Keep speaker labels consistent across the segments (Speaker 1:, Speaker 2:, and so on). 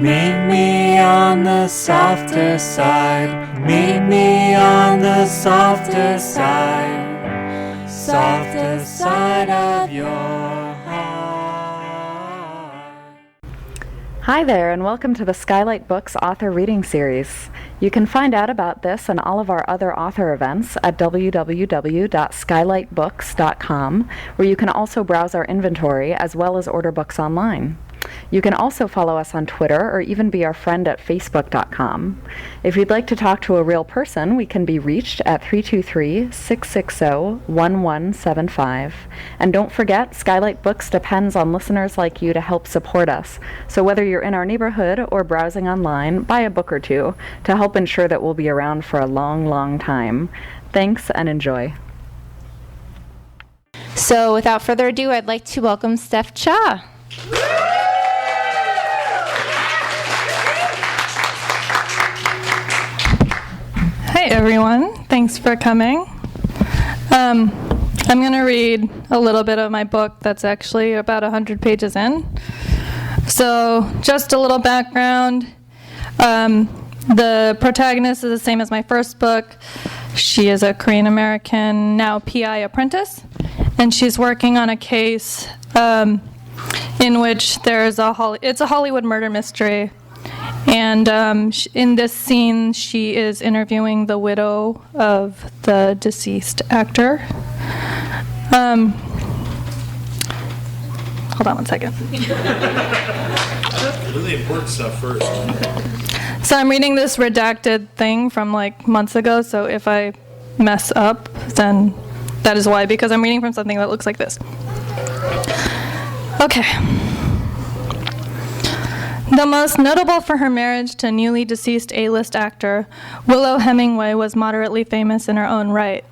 Speaker 1: Meet me on the softer side. Meet me on the softer side. Softer side of your heart.
Speaker 2: Hi there, and welcome to the Skylight Books author reading series. You can find out about this and all of our other author events at www.skylightbooks.com, where you can also browse our inventory as well as order books online. You can also follow us on Twitter or even be our friend at facebook.com. If you'd like to talk to a real person, we can be reached at 323-660-1175. And don't forget, Skylight Books depends on listeners like you to help support us. So whether you're in our neighborhood or browsing online, buy a book or two to help ensure that we'll be around for a long, long time. Thanks and enjoy.
Speaker 3: So without further ado, I'd like to welcome Steph Cha.
Speaker 4: Hi everyone, thanks for coming. I'm going to read a little bit of my book that's actually about 100 pages in. So just a little background. The protagonist is the same as my first book. She is a Korean American, now PI apprentice, and she's working on a case in which it's a Hollywood murder mystery. And in this scene, she is interviewing the widow of the deceased actor. Hold on one second.
Speaker 5: Do the important stuff first.
Speaker 4: So I'm reading this redacted thing from like months ago, so if I mess up, then that is why, because I'm reading from something that looks like this. Okay. The most notable for her marriage to newly deceased A-list actor, Hemingway was moderately famous in her own right.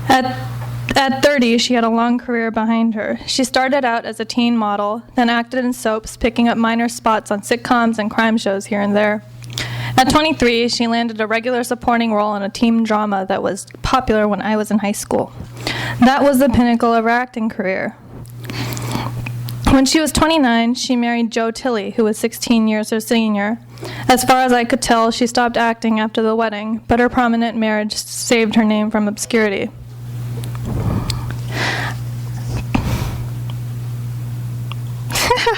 Speaker 4: At 30, she had a long career behind her. She started out as a teen model, then acted in soaps, picking up minor spots on sitcoms and crime shows here and there. At 23, she landed a regular supporting role in a teen drama that was popular when I was in high school. That was the pinnacle of her acting career. When she was 29, she married Joe Tilley, who was 16 years her senior. As far as I could tell, she stopped acting after the wedding, but her prominent marriage saved her name from obscurity.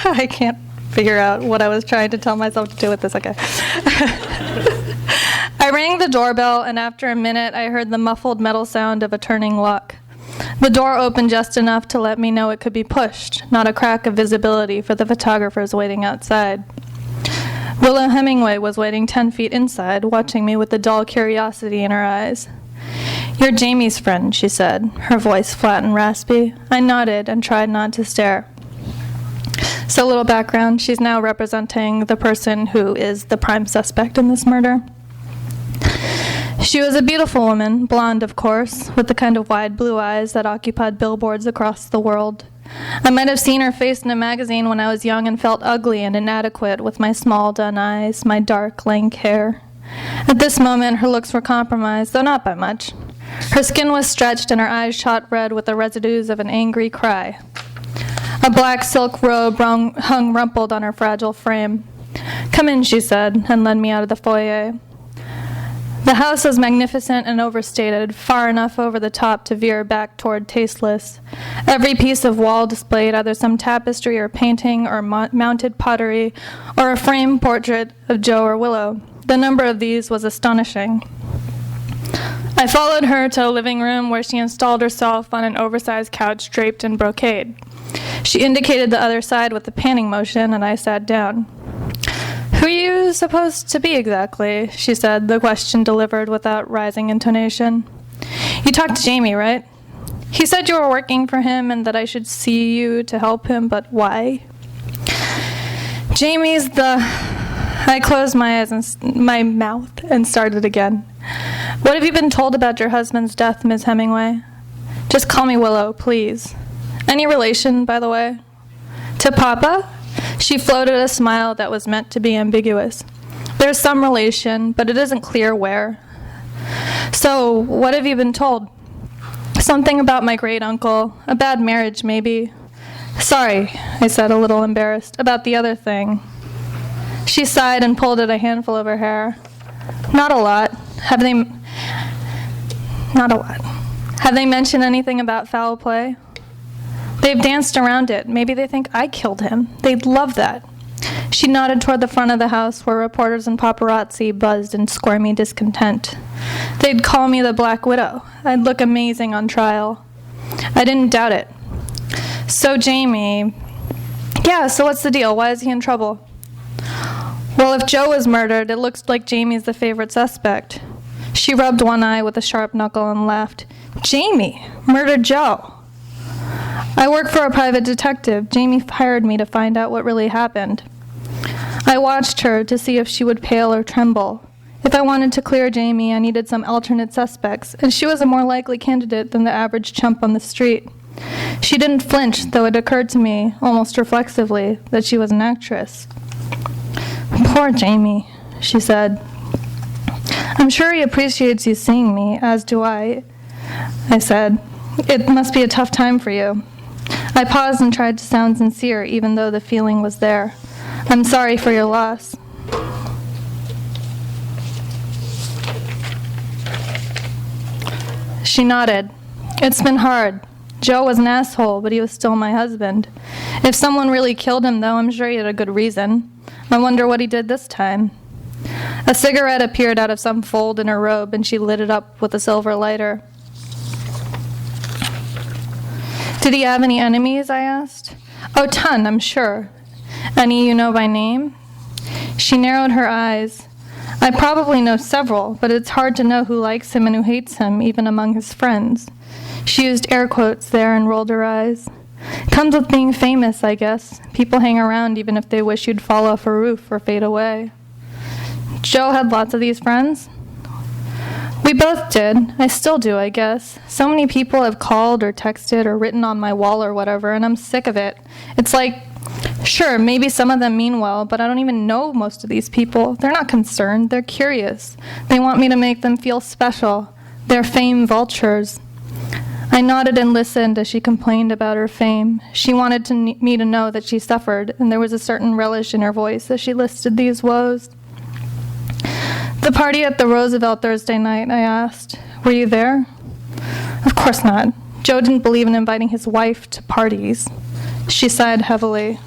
Speaker 4: I can't figure out what I was trying to tell myself to do with this. Okay. I rang the doorbell, and after a minute, I heard the muffled metal sound of a turning lock. The door opened just enough to let me know it could be pushed, not a crack of visibility for the photographers waiting outside. Hemingway was waiting 10 feet inside, watching me with a dull curiosity in her eyes. "You're Jamie's friend," she said, her voice flat and raspy. I nodded and tried not to stare. So a little background, she's now representing the person who is the prime suspect in this murder. She was a beautiful woman, blonde of course, with the kind of wide blue eyes that occupied billboards across the world. I might have seen her face in a magazine when I was young and felt ugly and inadequate with my small, dun eyes, my dark, lank hair. At this moment, her looks were compromised, though not by much. Her skin was stretched and her eyes shot red with the residues of an angry cry. A black silk robe hung rumpled on her fragile frame. "Come in," she said, and led me out of the foyer. The house was magnificent and overstated, far enough over the top to veer back toward tasteless. Every piece of wall displayed either some tapestry or painting or mounted pottery or a framed portrait of Joe or Willow. The number of these was astonishing. I followed her to a living room where she installed herself on an oversized couch draped in brocade. She indicated the other side with a panning motion, and I sat down. "Who are you supposed to be exactly?" she said, the question delivered without rising intonation. "You talked to Jamie, right? He said you were working for him and that I should see you to help him, but why?" "Jamie's the..." I closed my eyes and my mouth and started again. "What have you been told about your husband's death, Miss Hemingway?" "Just call me Willow, please." "Any relation, by the way?" "To Papa?" She floated a smile that was meant to be ambiguous. "There's some relation, but it isn't clear where." "So, what have you been told?" "Something about my great-uncle. A bad marriage, maybe." "Sorry," I said, a little embarrassed, "about the other thing." She sighed and pulled at a handful of her hair. Not a lot. Have they mentioned anything about foul play? They've danced around it. Maybe they think I killed him. They'd love that. She nodded toward the front of the house where reporters and paparazzi buzzed in squirmy discontent. They'd call me the Black Widow. I'd look amazing on trial. I didn't doubt it. So Jamie... Yeah, so what's the deal? Why is he in trouble? Well, if Joe was murdered, it looks like Jamie's the favorite suspect. She rubbed one eye with a sharp knuckle and laughed. Jamie murdered Joe. I work for a private detective. Jamie hired me to find out what really happened. I watched her to see if she would pale or tremble. If I wanted to clear Jamie, I needed some alternate suspects, and she was a more likely candidate than the average chump on the street. She didn't flinch, though it occurred to me, almost reflexively, that she was an actress. Poor Jamie, she said. I'm sure he appreciates you seeing me, as do I said. It must be a tough time for you. I paused and tried to sound sincere, even though the feeling was there. I'm sorry for your loss. She nodded. It's been hard. Joe was an asshole, but he was still my husband. If someone really killed him, though, I'm sure he had a good reason. I wonder what he did this time. A cigarette appeared out of some fold in her robe, and she lit it up with a silver lighter. Did he have any enemies, I asked. Oh, ton, I'm sure. Any you know by name? She narrowed her eyes. I probably know several, but it's hard to know who likes him and who hates him, even among his friends. She used air quotes there and rolled her eyes. Comes with being famous, I guess. People hang around even if they wish you'd fall off a roof or fade away. Joe had lots of these friends? We both did. I still do, I guess. So many people have called or texted or written on my wall or whatever, and I'm sick of it. It's like, sure, maybe some of them mean well, but I don't even know most of these people. They're not concerned. They're curious. They want me to make them feel special. They're fame vultures. I nodded and listened as she complained about her fame. She wanted me to know that she suffered, and there was a certain relish in her voice as she listed these woes. The party at the Roosevelt Thursday night, I asked. Were you there? Of course not. Joe didn't believe in inviting his wife to parties. She sighed heavily.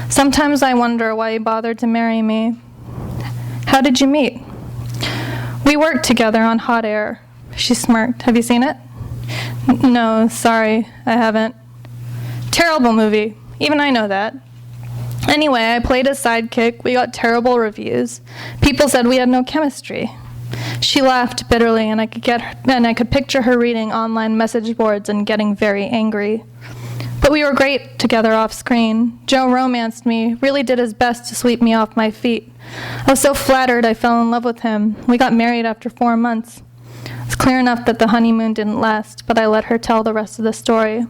Speaker 4: Sometimes I wonder why he bothered to marry me. How did you meet? We worked together on Hot Air. She smirked. Have you seen it? No, sorry, I haven't. Terrible movie. Even I know that. Anyway, I played his sidekick. We got terrible reviews. People said we had no chemistry. She laughed bitterly, and I could picture her reading online message boards and getting very angry. But we were great together off screen. Joe romanced me, really did his best to sweep me off my feet. I was so flattered I fell in love with him. We got married after 4 months. It's clear enough that the honeymoon didn't last, but I let her tell the rest of the story.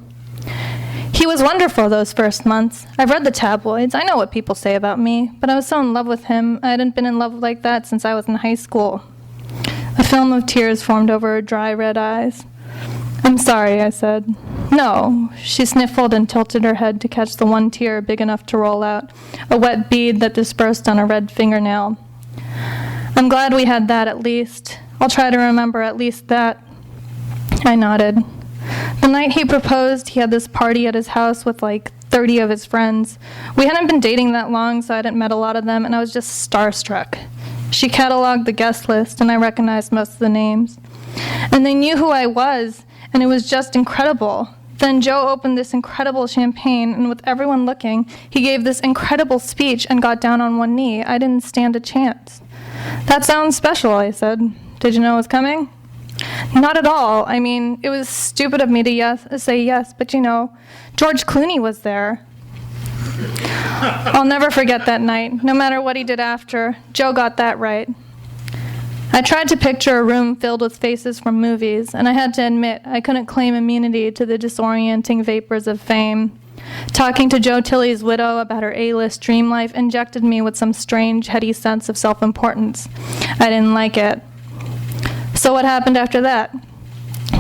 Speaker 4: He was wonderful those first months. I've read the tabloids. I know what people say about me, but I was so in love with him. I hadn't been in love like that since I was in high school. A film of tears formed over her dry red eyes. I'm sorry, I said. No. She sniffled and tilted her head to catch the one tear big enough to roll out, a wet bead that dispersed on a red fingernail. I'm glad we had that at least. I'll try to remember at least that. I nodded. The night he proposed, he had this party at his house with like 30 of his friends. We hadn't been dating that long, so I hadn't met a lot of them, and I was just starstruck. She cataloged the guest list, and I recognized most of the names. And they knew who I was, and it was just incredible. Then Joe opened this incredible champagne, and with everyone looking, he gave this incredible speech and got down on one knee. I didn't stand a chance. That sounds special, I said. Did you know it was coming? Not at all. I mean, it was stupid of me to say yes, but you know, George Clooney was there. I'll never forget that night. No matter what he did after, Joe got that right. I tried to picture a room filled with faces from movies, and I had to admit I couldn't claim immunity to the disorienting vapors of fame. Talking to Joe Tilley's widow about her A-list dream life injected me with some strange, heady sense of self-importance. I didn't like it. So what happened after that?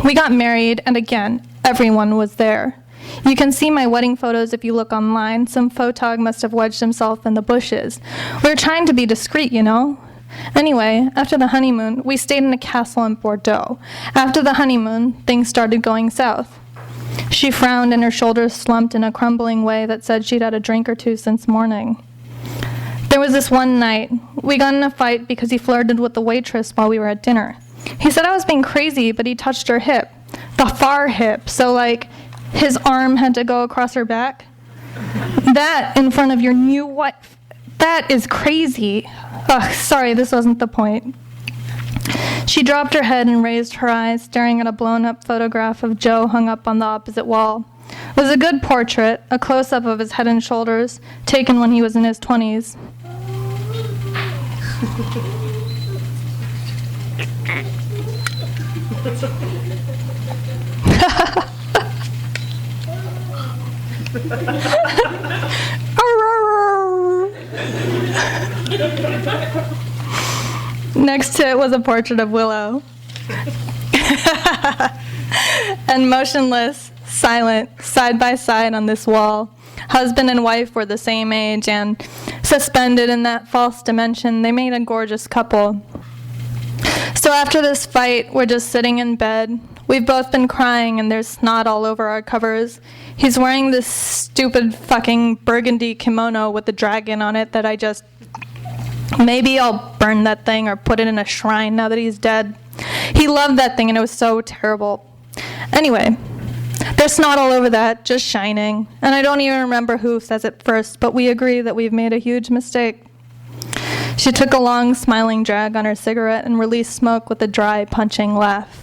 Speaker 4: We got married, and again, everyone was there. You can see my wedding photos if you look online. Some photog must have wedged himself in the bushes. We were trying to be discreet, you know? Anyway, after the honeymoon, we stayed in a castle in Bordeaux. After the honeymoon, things started going south. She frowned and her shoulders slumped in a crumbling way that said she'd had a drink or two since morning. There was this one night. We got in a fight because he flirted with the waitress while we were at dinner. He said I was being crazy, but he touched her hip. The far hip, so like his arm had to go across her back. That in front of your new wife. That is crazy. Ugh, sorry, this wasn't the point. She dropped her head and raised her eyes, staring at a blown-up photograph of Joe hung up on the opposite wall. It was a good portrait, a close-up of his head and shoulders, taken when he was in his 20s. Next to it was a portrait of Willow. And motionless, silent, side by side on this wall. Husband and wife were the same age, and suspended in that false dimension, they made a gorgeous couple. So after this fight, we're just sitting in bed. We've both been crying, and there's snot all over our covers. He's wearing this stupid fucking burgundy kimono with the dragon on it that maybe I'll burn that thing or put it in a shrine now that he's dead. He loved that thing, and it was so terrible. Anyway, there's snot all over that, just shining. And I don't even remember who says it first, but we agree that we've made a huge mistake. She took a long, smiling drag on her cigarette and released smoke with a dry, punching laugh.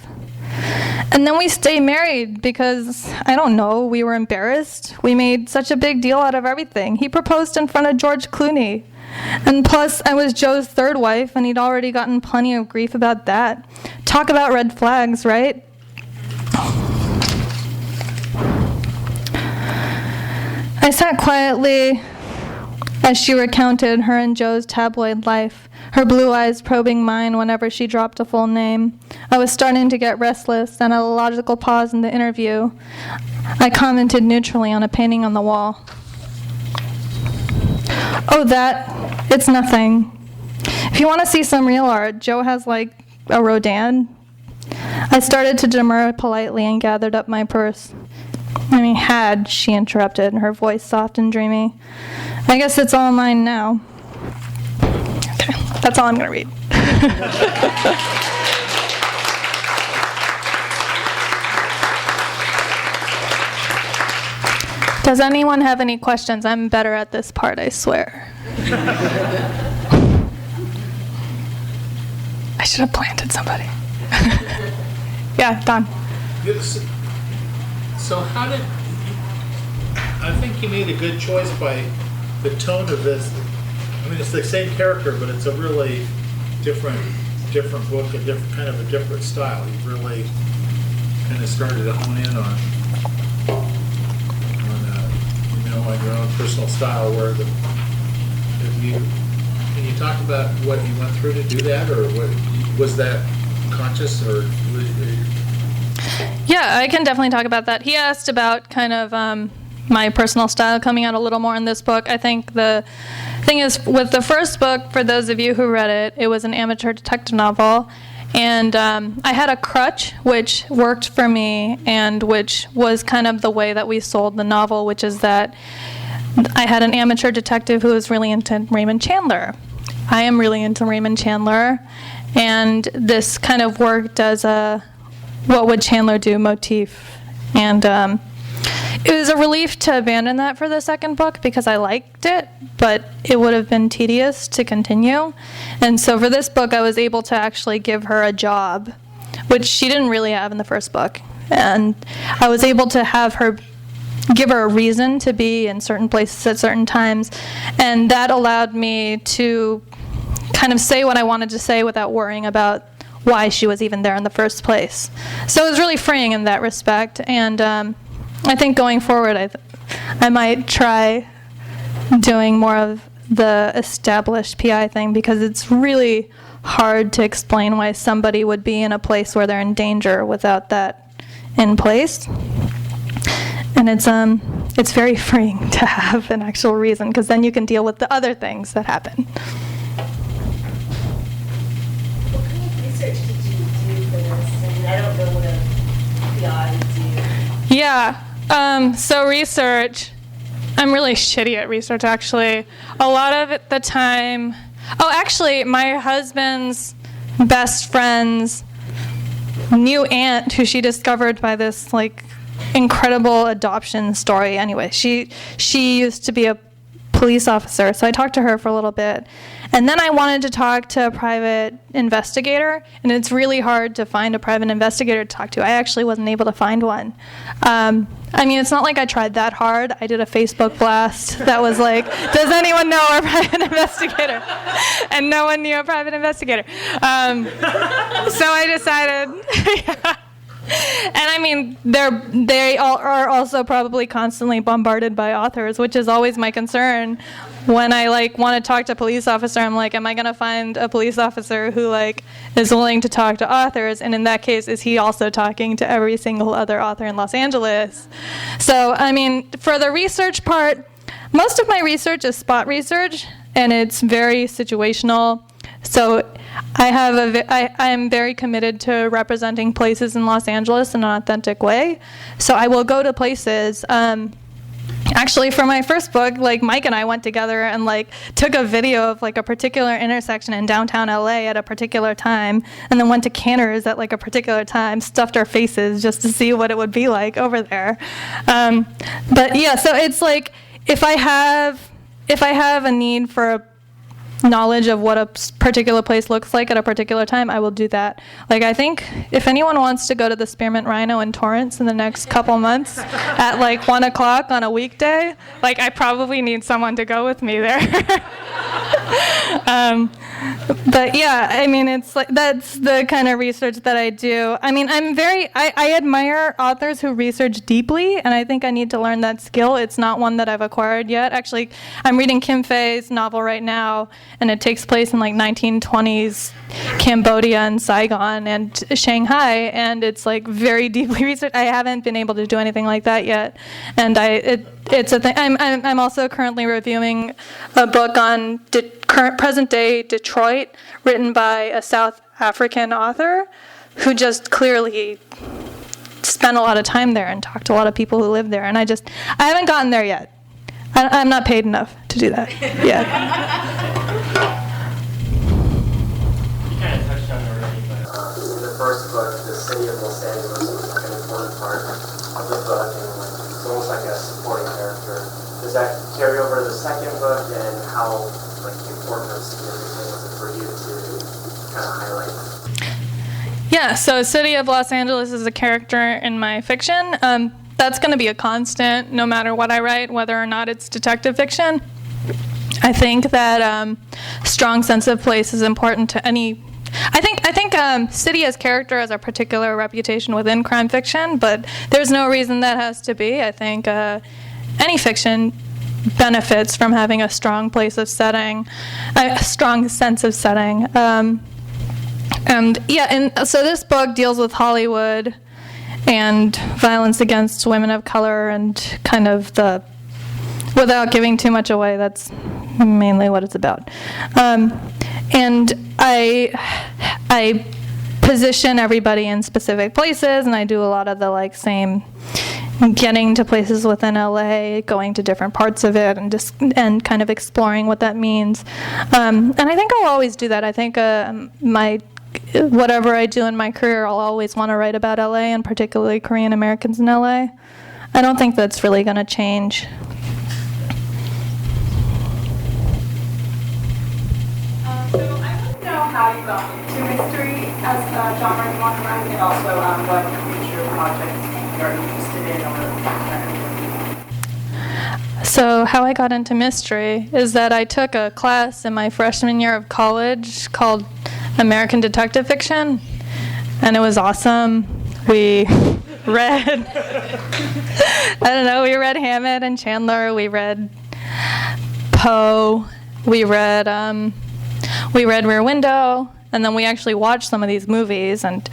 Speaker 4: And then we stayed married because, I don't know, we were embarrassed. We made such a big deal out of everything. He proposed in front of George Clooney. And plus, I was Joe's third wife, and he'd already gotten plenty of grief about that. Talk about red flags, right? I sat quietly as she recounted her and Joe's tabloid life, her blue eyes probing mine whenever she dropped a full name. I was starting to get restless, and at a logical pause in the interview, I commented neutrally on a painting on the wall. Oh, it's nothing. If you want to see some real art, Joe has like a Rodin. I started to demur politely and gathered up my purse. She interrupted, her voice soft and dreamy. I guess it's all mine now. Okay, that's all I'm going to read. Does anyone have any questions? I'm better at this part, I swear. I should have planted somebody. Yeah, Don.
Speaker 5: So I think you made a good choice by the tone of this. It's the same character, but it's a really different book, a different style. You've really kind of started to hone in on your own personal style. Can you talk about what you went through to do that, or was that conscious, or?
Speaker 4: Yeah, I can definitely talk about that. He asked about kind of my personal style coming out a little more in this book. I think the thing is, with the first book, for those of you who read it, it was an amateur detective novel. And I had a crutch, which worked for me, and which was kind of the way that we sold the novel, which is that I had an amateur detective who was really into Raymond Chandler. I am really into Raymond Chandler, and this kind of worked as a what would Chandler do motif. And it was a relief to abandon that for the second book because I liked it, but it would have been tedious to continue. And so for this book, I was able to actually give her a job, which she didn't really have in the first book. And I was able to give her a reason to be in certain places at certain times. And that allowed me to kind of say what I wanted to say without worrying about why she was even there in the first place. So it was really freeing in that respect. And I think going forward, I might try doing more of the established PI thing, because it's really hard to explain why somebody would be in a place where they're in danger without that in place. And it's very freeing to have an actual reason, because then you can deal with the other things that happen.
Speaker 6: What kind of research did you do for this? I mean, I don't know what a PI would do.
Speaker 4: Yeah, so research, I'm really shitty at research, actually. A lot of the time, actually, my husband's best friend's new aunt, who she discovered by this, like, incredible adoption story. Anyway, she used to be a police officer, so I talked to her for a little bit. And then I wanted to talk to a private investigator, and it's really hard to find a private investigator to talk to. I actually wasn't able to find one. I mean, it's not like I tried that hard. I did a Facebook blast that was like, does anyone know a private investigator? And no one knew a private investigator. So I decided, yeah. And I mean, they are also probably constantly bombarded by authors, which is always my concern. When I want to talk to a police officer, I'm like, am I going to find a police officer who is willing to talk to authors? And in that case, is he also talking to every single other author in Los Angeles? So, I mean, for the research part, most of my research is spot research, and it's very situational. So I am very committed to representing places in Los Angeles in an authentic way. So I will go to places. Actually, for my first book, Mike and I went together and took a video of a particular intersection in downtown LA at a particular time, and then went to Cantor's at a particular time, stuffed our faces just to see what it would be like over there. But yeah, so it's if I have a need for a knowledge of what a particular place looks like at a particular time, I will do that. I think if anyone wants to go to the Spearmint Rhino in Torrance in the next couple months at 1 o'clock on a weekday, I probably need someone to go with me there. But yeah, I mean, it's that's the kind of research that I do. I mean, I admire authors who research deeply, and I think I need to learn that skill. It's not one that I've acquired yet. Actually, I'm reading Kim Fay's novel right now, and it takes place in 1920s Cambodia and Saigon and Shanghai, and it's very deeply researched. I haven't been able to do anything like that yet, and it's a thing. I'm also currently reviewing a book on current present day Detroit, written by a South African author who just clearly spent a lot of time there and talked to a lot of people who live there, and I haven't gotten there yet. I'm not paid enough to do that yet.
Speaker 7: You kind of touched on it already, but in the first book, the city of Los Angeles was an important part of the book, and it's almost like a supporting character. Does that carry over to the second book, and how important or significant was it for you to kind of highlight?
Speaker 4: Yeah, so City of Los Angeles is a character in my fiction. That's going to be a constant no matter what I write, whether or not it's detective fiction. I think that strong sense of place is important to any. I think city as character has a particular reputation within crime fiction, but there's no reason that has to be. I think any fiction benefits from having a strong place of setting, a strong sense of setting. So this book deals with Hollywood and violence against women of color, and kind of without giving too much away, that's mainly what it's about. And I position everybody in specific places, and I do a lot of the same getting to places within LA, going to different parts of it, and kind of exploring what that means. And I think I'll always do that. I think whatever I do in my career, I'll always want to write about LA, and particularly Korean Americans in LA. I don't think that's really going to change.
Speaker 8: So I want to know how you got into mystery as a genre you want to write, and also what future projects you're interested in or
Speaker 4: So how I got into mystery is that I took a class in my freshman year of college called American Detective Fiction, and it was awesome. We read, we read Hammett and Chandler, we read Poe, we read Rear Window, and then we actually watched some of these movies, and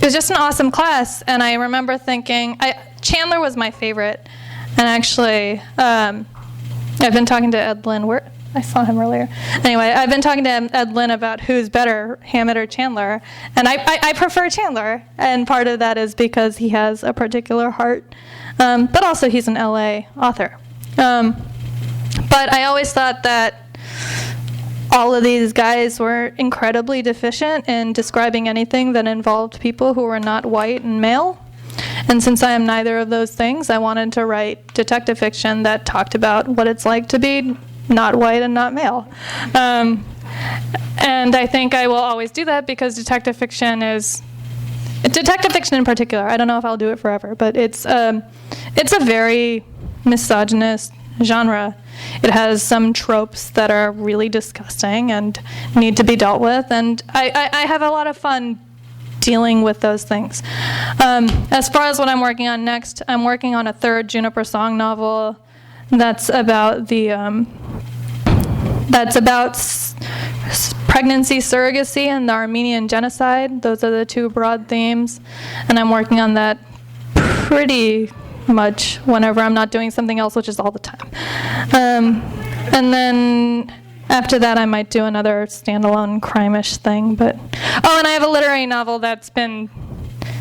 Speaker 4: it was just an awesome class. And I remember thinking, Chandler was my favorite. And actually, I've been talking to Ed Lynn. I saw him earlier. Anyway, I've been talking to Ed Lynn about who's better, Hammett or Chandler. And I prefer Chandler. And part of that is because he has a particular heart. But also he's an LA author. But I always thought that all of these guys were incredibly deficient in describing anything that involved people who were not white and male. And since I am neither of those things, I wanted to write detective fiction that talked about what it's like to be not white and not male. And I think I will always do that because detective fiction in particular, I don't know if I'll do it forever, but it's a very misogynist genre. It has some tropes that are really disgusting and need to be dealt with, and I have a lot of fun dealing with those things. As far as what I'm working on next, I'm working on a third Juniper Song novel that's about pregnancy surrogacy and the Armenian genocide. Those are the two broad themes, and I'm working on that pretty much whenever I'm not doing something else, which is all the time. And then after that, I might do another standalone crime-ish thing. But and I have a literary novel that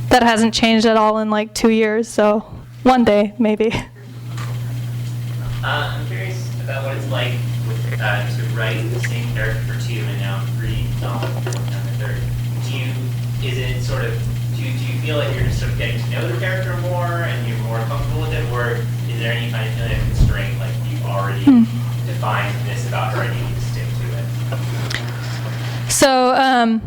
Speaker 4: hasn't changed at all in like 2 years. So one day, maybe.
Speaker 9: I'm curious about what it's like to write the same character for 2 and now 3 novels on the third. Do you feel like you're just sort of getting to know the character more and you're more comfortable with it, or is there any kind of feeling of constraint, like you've already defined this about her and you need to stick to it?
Speaker 4: So,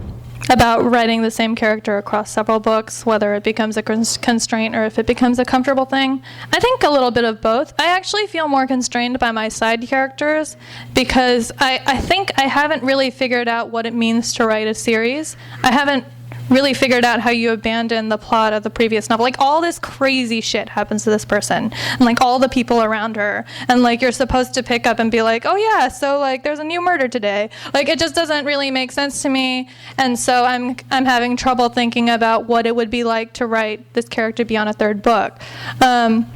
Speaker 4: about writing the same character across several books, whether it becomes a constraint or if it becomes a comfortable thing, I think a little bit of both. I actually feel more constrained by my side characters because I think I haven't really figured out what it means to write a series. I haven't really figured out how you abandon the plot of the previous novel. Like, all this crazy shit happens to this person, and like all the people around her, and like you're supposed to pick up and be like, oh yeah, so like there's a new murder today. Like, it just doesn't really make sense to me, and so I'm having trouble thinking about what it would be like to write this character be on a third book. But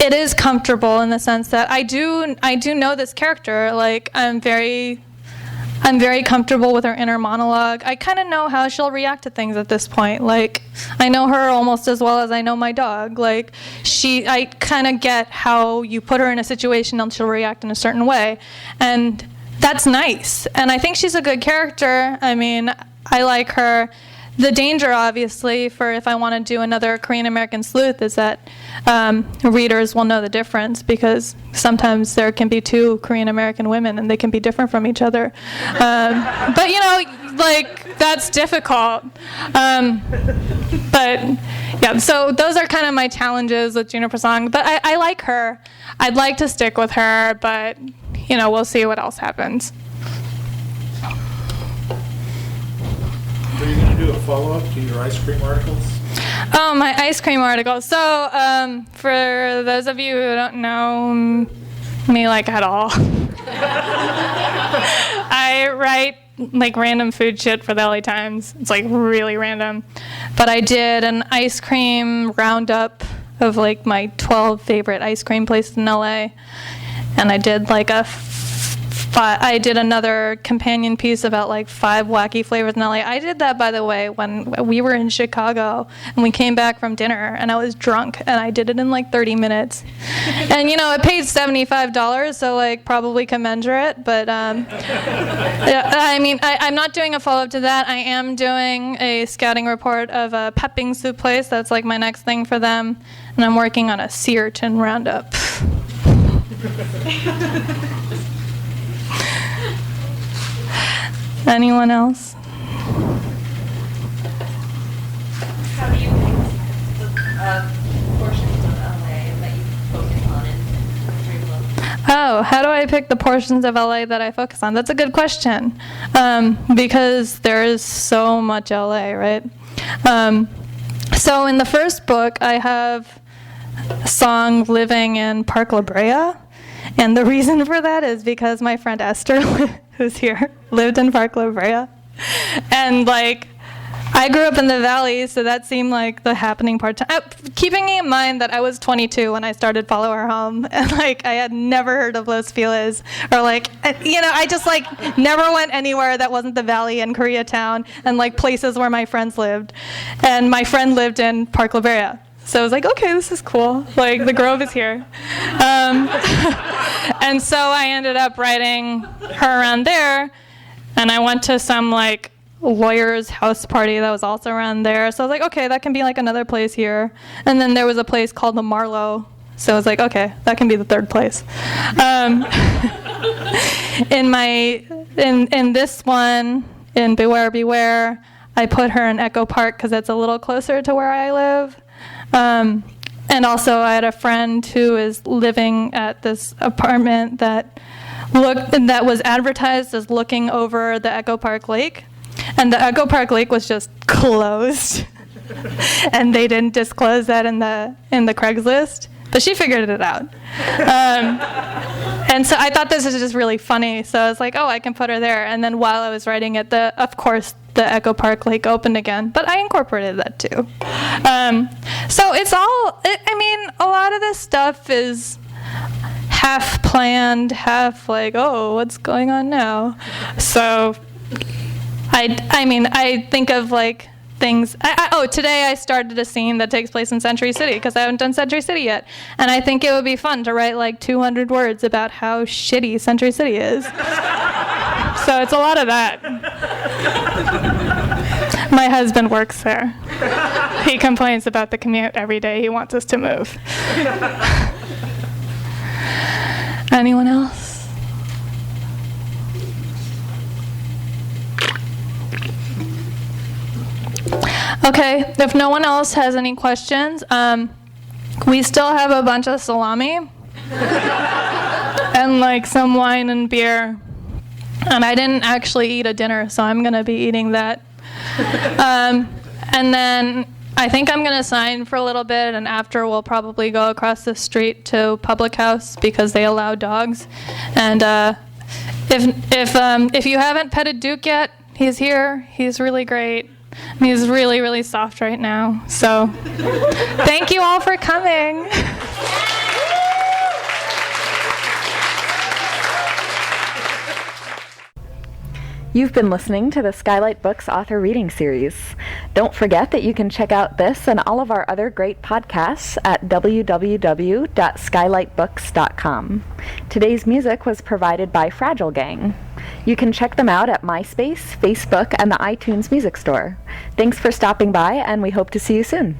Speaker 4: it is comfortable in the sense that I do know this character. Like, I'm very comfortable with her inner monologue. I kind of know how she'll react to things at this point. Like, I know her almost as well as I know my dog. Like, I kind of get how you put her in a situation and she'll react in a certain way. And that's nice. And I think she's a good character. I mean, I like her. The danger, obviously, for if I want to do another Korean American sleuth is that readers will know the difference, because sometimes there can be 2 Korean American women and they can be different from each other. But, like, that's difficult. But, yeah, so those are kind of my challenges with Juniper Song. But I like her. I'd like to stick with her, but, we'll see what else happens.
Speaker 5: Are you going to do a follow-up to your ice cream articles?
Speaker 4: Oh, my ice cream article. So, for those of you who don't know me, like, at all, I write, like, random food shit for the LA Times. It's, like, really random. But I did an ice cream roundup of, like, my 12 favorite ice cream places in LA. And I did, like, I did another companion piece about like 5 wacky flavors in LA. I did that, by the way, when we were in Chicago and we came back from dinner and I was drunk and I did it in like 30 minutes. And it paid $75, so like probably commensurate. But yeah, I mean, I'm not doing a follow-up to that. I am doing a scouting report of a pepping soup place. That's like my next thing for them. And I'm working on a sea urchin roundup. Anyone else?
Speaker 6: How do you pick the portions of LA that you focus on in your book?
Speaker 4: Oh, how do I pick the portions of LA that I focus on? That's a good question, because there is so much LA, right? So in the first book, I have a song living in Park La Brea, and the reason for that is because my friend Esther, who's here, lived in Park La Brea, and like, I grew up in the Valley, so that seemed like the happening part. Keeping in mind that I was 22 when I started Follow Her Home, and like I had never heard of Los Feliz, or like, you know, I just like never went anywhere that wasn't the Valley and Koreatown and like places where my friends lived. And my friend lived in Park La Brea. So I was like, okay, this is cool. Like, the Grove is here. And so I ended up writing her around there, and I went to some like lawyer's house party that was also around there. So I was like, okay, that can be like another place here. And then there was a place called the Marlowe. So I was like, okay, that can be the third place. In this one, in Beware Beware, I put her in Echo Park because it's a little closer to where I live. And also I had a friend who is living at this apartment that was advertised as looking over the Echo Park Lake. And the Echo Park Lake was just closed. And they didn't disclose that in the Craigslist. But she figured it out. And so I thought this was just really funny. So I was like, oh, I can put her there. And then while I was writing it, of course, the Echo Park Lake opened again. But I incorporated that too. So it's all, I mean, a lot of this stuff is half planned, half like, oh, what's going on now? So I think of like things. Today I started a scene that takes place in Century City because I haven't done Century City yet. And I think it would be fun to write like 200 words about how shitty Century City is. So it's a lot of that. My husband works there. He complains about the commute every day. He wants us to move. Anyone else? Okay, if no one else has any questions, we still have a bunch of salami and like some wine and beer. And I didn't actually eat a dinner, so I'm going to be eating that. And then I think I'm going to sign for a little bit, and after we'll probably go across the street to Public House because they allow dogs. And if you haven't petted Duke yet, he's here. He's really great. And he's really, really soft right now. So thank you all for coming.
Speaker 2: You've been listening to the Skylight Books Author Reading Series. Don't forget that you can check out this and all of our other great podcasts at www.skylightbooks.com. Today's music was provided by Fragile Gang. You can check them out at MySpace, Facebook, and the iTunes Music Store. Thanks for stopping by, and we hope to see you soon.